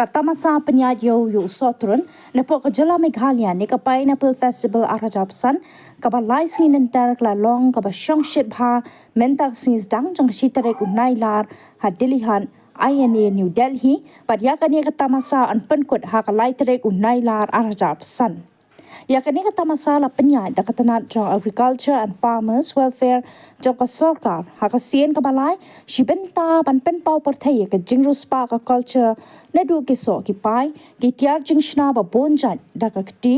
ka tamasa pynïaid yu Sohtrun na po ka jala Meghalaya ni ka Pineapple Festival arajapsan ka ba lai singin entar la long ka ba shong shit bha mentak sing Sdang jong shitare ku nailar ha Delhihan ayane New Delhi but ya ka ni ka tamasa an penkut ha ka lai tere ku nailar arajapsan ya ka ni ka tamasa la pynïaid da katanat jong agriculture and farmers welfare jong ka sarkar ha ka sien ka balai shibenta ban pen pau parthai ka jingru spa ka culture na du ki so ki pai ki tiar jing shna ba bonjan da ka ti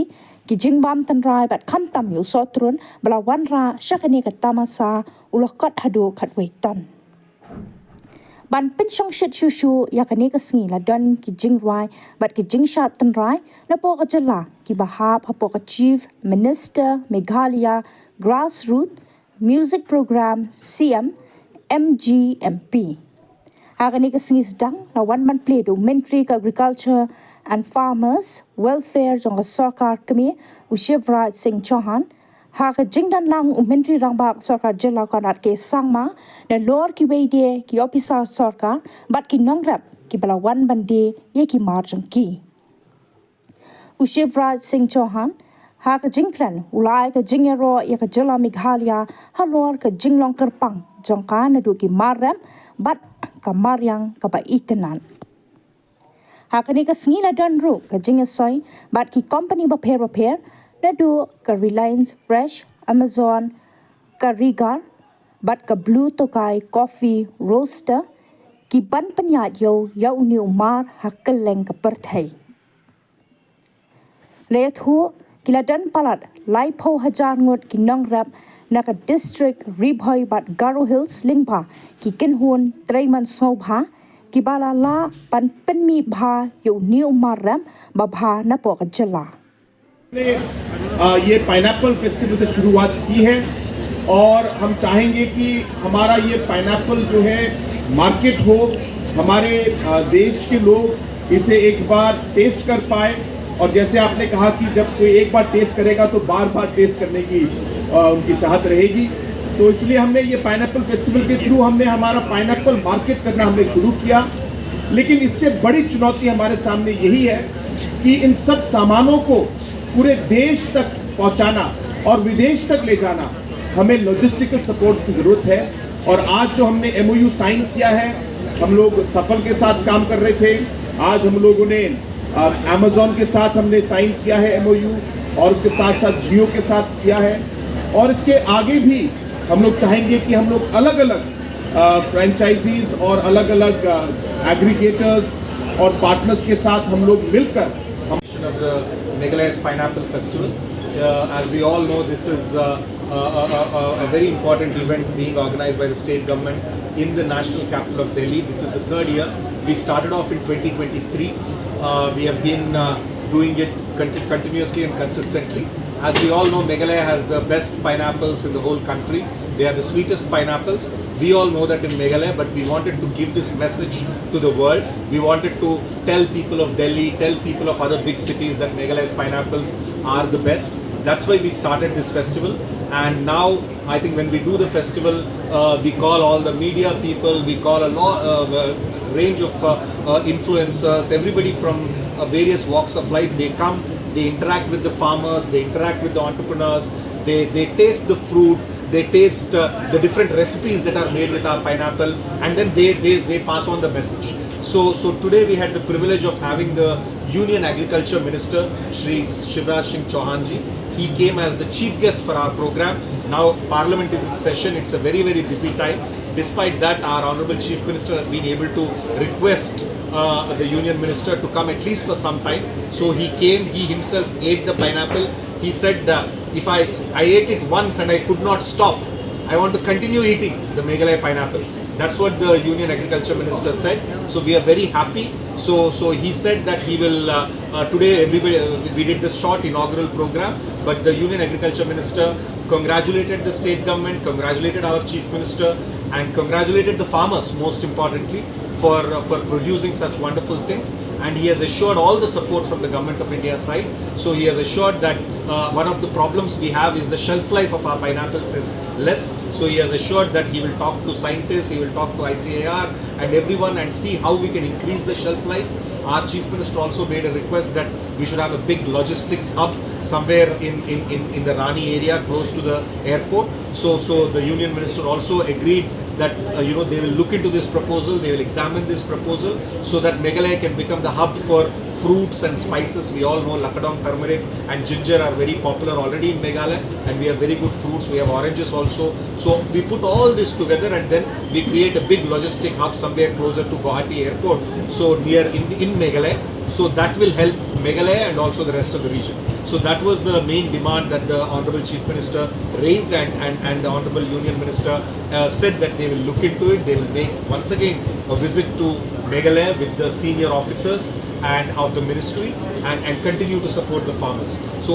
ki jing bam tan rai bat kham tam yu Sohtrun bala wan ra shakani ka tamasa ulakot hadu khat wei ton ban pen shong shit shu shu ya ka ni ka sngi la don ki jing rai bat ki jing shat tan rai na po ka jala ki bahap ha po ka chief minister Meghalaya grassroots music program CM MGMP Hagani ka sngi Sdang na one man play do mentri ka agriculture and farmers welfare jong sarkar kami u Shivraj Singh Chauhan ha ka jingdan lang mentri rangbak sarkar jela kanat ke sangma na lor ki weide ki officer sarkar bat ki nongrap ki bala one bande ye ki marjang ki u Shivraj Singh Chauhan ha ka jingkran ulai ka jingero ya ka jela Meghalaya ha lor ka jinglong kerpang jong ka na du ki maram bat kamaryang ka ba itenan hakani ka sngi la don ru ka jinga soy bat ki company ba repair na du ka Reliance Fresh Amazon ka Rigar bat ka Blue Tokai Coffee Roaster ki ban pynïaid yo ni umar hakeleng ka perthai le thu kila dan palat lai pho hajar ngot ki nongrap na ka district ribhoi bat Garo Hills lingpa ki kinhun traiman sobha ki bala la pan penmi bha yo ni umar ram ba bha na po ka jala ये pineapple festival से शुरुआत की है और हम चाहेंगे कि हमारा ये पाइनएप्पल जो है मार्केट हो हमारे देश के लोग इसे एक बार टेस्ट कर पाए और जैसे आपने कहा कि जब कोई एक बार टेस्ट करेगा तो बार बार टेस्ट करने की उनकी चाहत रहेगी तो इसलिए हमने ये पाइनएप्पल फेस्टिवल के थ्रू हमने हमारा पाइनएप्पल मार्केट करना हमने शुरू किया लेकिन इससे बड़ी चुनौती हमारे सामने यही है कि इन सब सामानों को पूरे देश तक पहुंचाना और विदेश तक ले जाना हमें लॉजिस्टिकल सपोर्ट की ज़रूरत है और आज जो हमने MOU साइन किया है हम लोग सफल के साथ काम कर रहे थे आज हम लोगों ने अमेज़न के साथ हमने साइन किया है MOU और उसके साथ साथ जियो के साथ किया है और इसके आगे भी हम लोग चाहेंगे कि हम लोग अलग अलग फ्रेंचाइजीज और अलग अलग एग्रीगेटर्स और पार्टनर्स के साथ हम लोग मिलकर of the Meghalaya's Pineapple Festival. As we all know, this is a very important event being organized by the state government in the national capital of Delhi. This is the third year. We started off in 2023. We have been doing it continuously and consistently. As we all know, Meghalaya has the best pineapples in the whole country. They are the sweetest pineapples. We all know that in Meghalaya, but we wanted to give this message to the world. We wanted to tell people of Delhi, tell people of other big cities that Meghalaya's pineapples are the best. That's why we started this festival. And now, I think when we do the festival, we call all the media people, we call a range of influencers, everybody from various walks of life. They come, they interact with the farmers, they interact with the entrepreneurs, they taste the fruit, they taste the different recipes that are made with our pineapple, and then they pass on the message. So today we had the privilege of having the Union Agriculture Minister, Shri Shivraj Singh Chauhan ji. He came as the chief guest for our program. Now Parliament is in session, it's a very busy time. Despite that, our Honorable Chief Minister has been able to request the Union Minister to come at least for some time. So he came, he himself ate the pineapple. He said if I ate it once and I could not stop, I want to continue eating the Meghalaya pineapple. That's what the Union Agriculture Minister said. So we are very happy. So he said that he will, today everybody, we did this short inaugural program, but the Union Agriculture Minister congratulated the state government, congratulated our Chief Minister, and congratulated the farmers most importantly for producing such wonderful things, and he has assured all the support from the Government of India's side. So he has assured that one of the problems we have is the shelf life of our pineapples is less. So he has assured that he will talk to scientists, he will talk to ICAR and everyone and see how we can increase the shelf life. our Chief Minister also made a request that we should have a big logistics hub somewhere in the Rani area close to the airport. So the Union Minister also agreed that they will look into this proposal, they will examine this proposal so that Meghalaya can become the hub for fruits and spices. We all know Lakadong turmeric and ginger are very popular already in Meghalaya, and we have very good fruits. We have oranges also. So we put all this together and then we create a big logistic hub somewhere closer to Guwahati airport, so near in Meghalaya. So that will help Meghalaya and also the rest of the region. So that was the main demand that the Honorable Chief Minister raised, and the Honorable Union Minister said that they will look into it. They will make once again a visit to Meghalaya with the senior officers and of the ministry and continue to support the farmers. So